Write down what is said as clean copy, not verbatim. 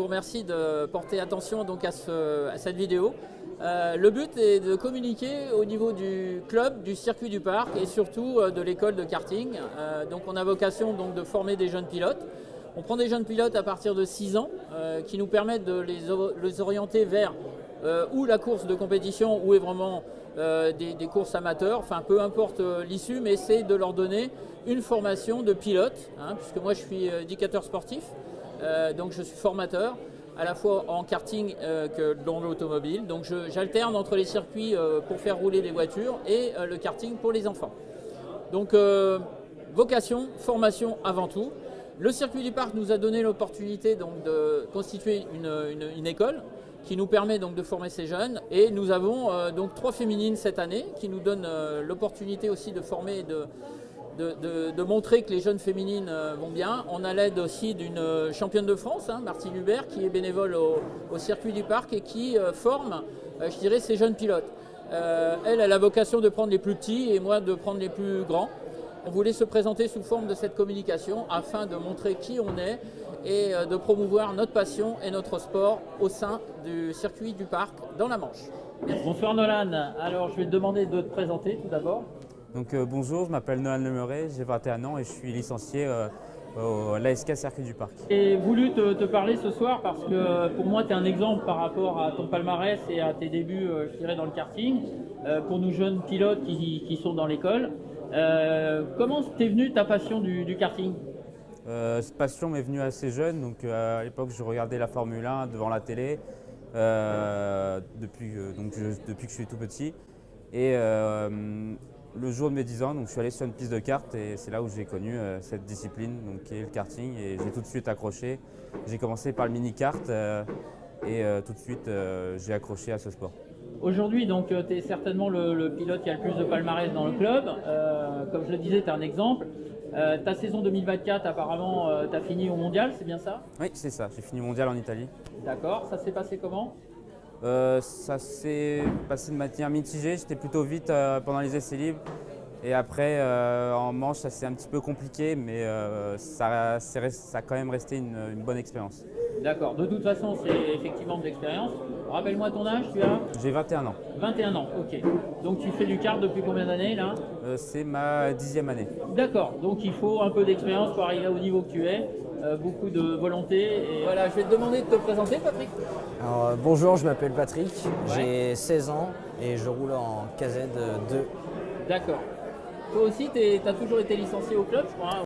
vous remercie de porter attention donc à cette vidéo. Le but est de communiquer au niveau du club, du circuit du parc et surtout de l'école de karting. Donc on a vocation donc, de former des jeunes pilotes. On prend des jeunes pilotes à partir de 6 ans qui nous permettent de les orienter vers ou la course de compétition ou est vraiment des courses amateurs, enfin peu importe l'issue, mais c'est de leur donner une formation de pilote, puisque moi je suis éducateur sportif, donc je suis formateur à la fois en karting que dans l'automobile. Donc j'alterne entre les circuits pour faire rouler les voitures et le karting pour les enfants. Donc vocation, formation avant tout. Le circuit du parc nous a donné l'opportunité donc de constituer une école qui nous permet donc de former ces jeunes. Et nous avons donc 3 féminines cette année qui nous donnent l'opportunité aussi de former et de montrer que les jeunes féminines vont bien. On a l'aide aussi d'une championne de France, Martine Hubert, qui est bénévole au circuit du parc et qui forme, je dirais, ces jeunes pilotes. Elle a la vocation de prendre les plus petits et moi de prendre les plus grands. On voulait se présenter sous forme de cette communication afin de montrer qui on est et de promouvoir notre passion et notre sport au sein du circuit du parc dans la Manche. Merci. Bonsoir Nolan, alors je vais te demander de te présenter tout d'abord. Donc bonjour, je m'appelle Nolan Lemeret, j'ai 21 ans et je suis licencié à l'ASK Circuit du Parc. J'ai voulu te parler ce soir parce que pour moi tu es un exemple par rapport à ton palmarès et à tes débuts je dirais dans le karting, pour nous jeunes pilotes qui sont dans l'école. Comment t'es venue ta passion du karting? Cette passion m'est venue assez jeune, donc à l'époque je regardais la Formule 1 devant la télé depuis que je suis tout petit. Et le jour de mes 10 ans, donc, je suis allé sur une piste de kart et c'est là où j'ai connu cette discipline donc, qui est le karting et j'ai tout de suite accroché. J'ai commencé par le mini-kart et tout de suite j'ai accroché à ce sport. Aujourd'hui, donc, tu es certainement le pilote qui a le plus de palmarès dans le club. Comme je le disais, tu es un exemple. Ta saison 2024, apparemment, tu as fini au mondial, c'est bien ça? Oui, c'est ça. J'ai fini mondial en Italie. D'accord. Ça s'est passé comment? Ça s'est passé de manière mitigée. J'étais plutôt vite pendant les essais libres. Et après, en manche, ça s'est un petit peu compliqué, mais ça a quand même resté une bonne expérience. D'accord. De toute façon, c'est effectivement de l'expérience. Rappelle-moi ton âge, tu as? J'ai 21 ans. 21 ans, ok. Donc tu fais du kart depuis combien d'années là? C'est ma 10e année. D'accord. Donc il faut un peu d'expérience pour arriver au niveau que tu es. Beaucoup de volonté. Et... Voilà, je vais te demander de te présenter, Patrick. Alors, bonjour, je m'appelle Patrick, j'ai 16 ans et je roule en KZ2. D'accord. Toi aussi, tu as toujours été licencié au club, je crois.